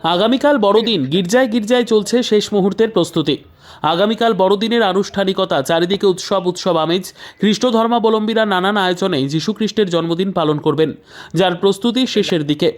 আগামীকাল বড়দিন, গির্জায় গির্জায় চলছে শেষ মুহূর্তের প্রস্তুতি। আগামীকাল বড়দিনের আনুষ্ঠানিকতা, চারিদিকে উৎসব আমেজ। খ্রিস্ট ধর্মাবলম্বীরা নানান আয়োজনে যীশুখ্রিস্টের জন্মদিন পালন করবেন, যার প্রস্তুতি শেষের দিকে।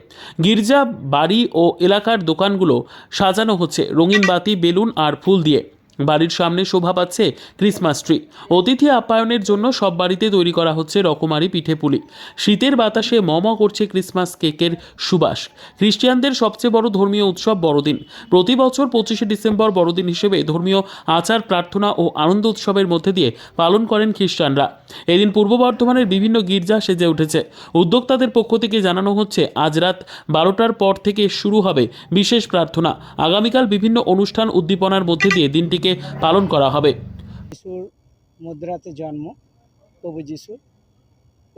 গির্জা, বাড়ি ও এলাকার দোকানগুলো সাজানো হচ্ছে রঙিন বাতি, বেলুন আর ফুল দিয়ে। বাড়ির সামনে শোভা পাচ্ছে ক্রিসমাস ট্রি। অতিথি আপ্যায়নের জন্য সব বাড়িতে তৈরি করা হচ্ছে রকমারি পিঠেপুলি। শীতের বাতাসে মম করছে ক্রিসমাস কেকের সুবাস। খ্রিস্টানদের সবচেয়ে বড় ধর্মীয় উৎসব বড়দিন। প্রতি বছর 25শে ডিসেম্বর বড়দিন হিসেবে ধর্মীয় আচার, প্রার্থনা ও আনন্দ উৎসবের মধ্যে দিয়ে পালন করেন খ্রিস্টানরা। এদিন পূর্ব বর্ধমানের বিভিন্ন গির্জা সেজে উঠেছে। উদ্যোক্তাদের পক্ষ থেকে জানানো হচ্ছে, আজ রাত 12টার পর থেকে শুরু হবে বিশেষ প্রার্থনা। আগামীকাল বিভিন্ন অনুষ্ঠান উদ্দীপনার মধ্যে দিয়ে দিনটিকে পালন করা হবে। যিশুর মধ্যরাতে জন্ম, প্রভু যিশুর,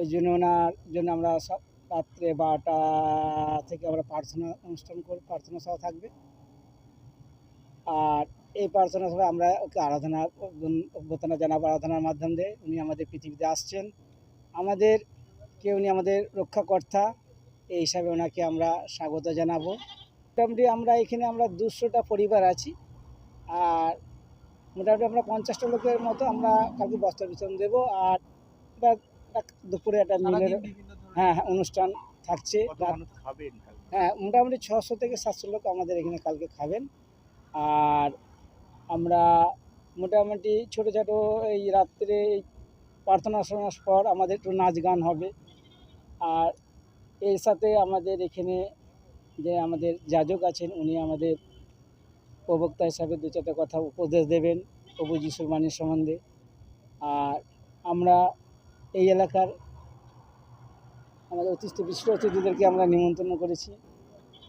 ওই জন্য ওনার জন্য আমরা সব রাত্রে 12টা থেকে আমরা প্রার্থনা অনুষ্ঠান করব, প্রার্থনা সভা থাকবে। আর এই প্রার্থনা সভায় আমরা ওকে অভ্যর্থনা জানাবো। আরাধনার মাধ্যম দিয়ে উনি আমাদের পৃথিবীতে আসছেন, উনি আমাদের রক্ষাকর্তা, এই হিসাবে ওনাকে আমরা স্বাগত জানাবো। মোটামুটি আমরা এখানে 200টা পরিবার আছি, আর মোটামুটি আমরা 50টা লোকের মতো আমরা কালকে বস্ত্র বিতরণ দেবো। আর দুপুরে একটা মিলের অনুষ্ঠান থাকছে। মোটামুটি 600 থেকে 700 লোক আমাদের এখানে কালকে খাবেন। আর আমরা মোটামুটি ছোটো এই রাত্রে প্রার্থনা শোনার পর আমাদের একটু নাচ গান হবে। আর এর সাথে আমাদের এখানে যে আমাদের যাজক আছেন, উনি আমাদের প্রবক্তা হিসাবে 2-4টা কথা উপদেশ দেবেন প্রভু যিশুর বাণীর সম্বন্ধে। আর আমরা এই এলাকার আমাদের বিশিষ্ট অতিথিদেরকে আমরা নিমন্ত্রণ করেছি,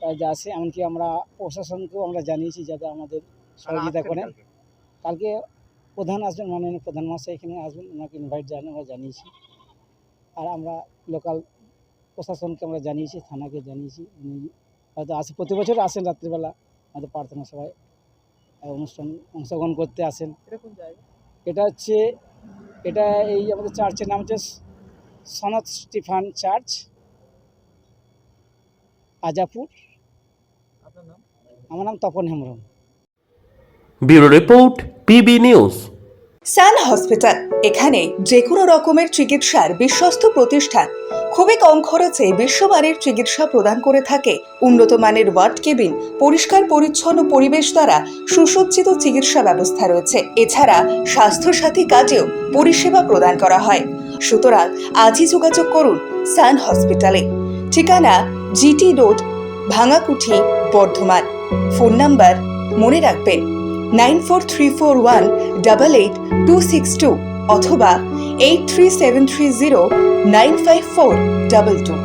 তাই যা আসে। এমনকি আমরা প্রশাসনকেও আমরা জানিয়েছি যাতে আমাদের সহযোগিতা করেন। কালকে প্রধান আসবেন, মাননীয় প্রধান মহাশয় এখানে আসবেন, ওনাকে ইনভাইট আমরা জানিয়েছি। আর আমরা লোকাল প্রশাসনকে আমরা জানিয়েছি, থানাকে জানিয়েছি। উনি হয়তো প্রতি বছর আসেন রাত্রিবেলা আমাদের প্রার্থনা সভায় অনুষ্ঠান অংশগ্রহণ করতে আসেন। এটা এই আমাদের চার্চের নাম হচ্ছে সনত স্টিফান চার্চ, আজাপুর। আমার নাম Tapan Hembrom. Bureau report, PB news. Sun hospital, এখানে যে কোনো রকমের চিকিৎসার বিশ্বস্ত প্রতিষ্ঠান। খুবই কম খরচে বিশ্বমানের চিকিৎসা প্রদান করে থাকে। উন্নত মানের ওয়ার্ড কেবিন, পরিষ্কার পরিচ্ছন্ন পরিবেশ দ্বারা সুসজ্জিত চিকিৎসা ব্যবস্থা রয়েছে। এছাড়া স্বাস্থ্যসাথী কাজেও পরিষেবা প্রদান করা হয়। সুতরাং আজই যোগাযোগ করুন সান হসপিটালে। ঠিকানা GT road, Bhangakuthi, Bardhaman. Phone number মনে রাখবেন 9434188262 অথবা 83730954222।